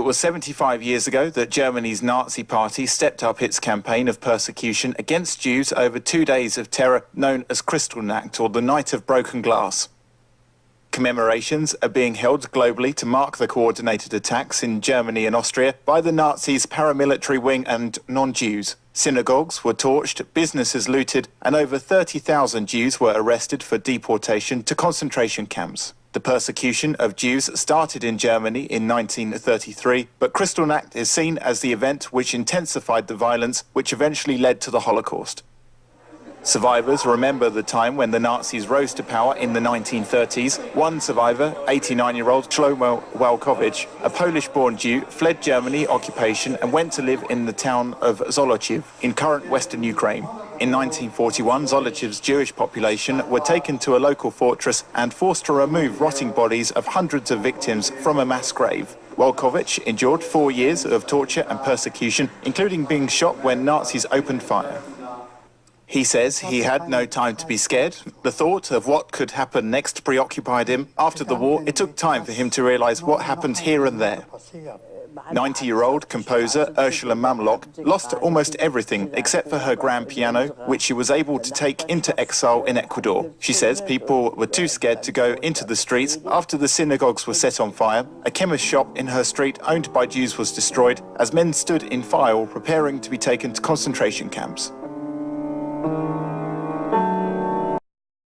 was 75 years ago that Germany's Nazi party stepped up its campaign of persecution against Jews over 2 days of terror known as Kristallnacht, or the Night of Broken Glass. Commemorations are being held globally to mark the coordinated attacks in Germany and Austria by the Nazis' paramilitary wing and non-Jews. Synagogues were torched, businesses looted, and over 30,000 Jews were arrested for deportation to concentration camps. The persecution of Jews started in Germany in 1933, but Kristallnacht is seen as the event which intensified the violence which eventually led to the Holocaust. Survivors remember the time when the Nazis rose to power in the 1930s. One survivor, 89-year-old Shlomo Walkowicz, a Polish-born Jew, fled Germany occupation and went to live in the town of Zolochiv in current western Ukraine. In 1941, Zolochiv's Jewish population were taken to a local fortress and forced to remove rotting bodies of hundreds of victims from a mass grave. Walkowicz endured 4 years of torture and persecution, including being shot when Nazis opened fire. He says he had no time to be scared. The thought of what could happen next preoccupied him. After the war, it took time for him to realize what happened here and there. 90-year-old composer Ursula Mamlok lost almost everything except for her grand piano, which she was able to take into exile in Ecuador. She says people were too scared to go into the streets after the synagogues were set on fire. A chemist shop in her street owned by Jews was destroyed as men stood in file preparing to be taken to concentration camps.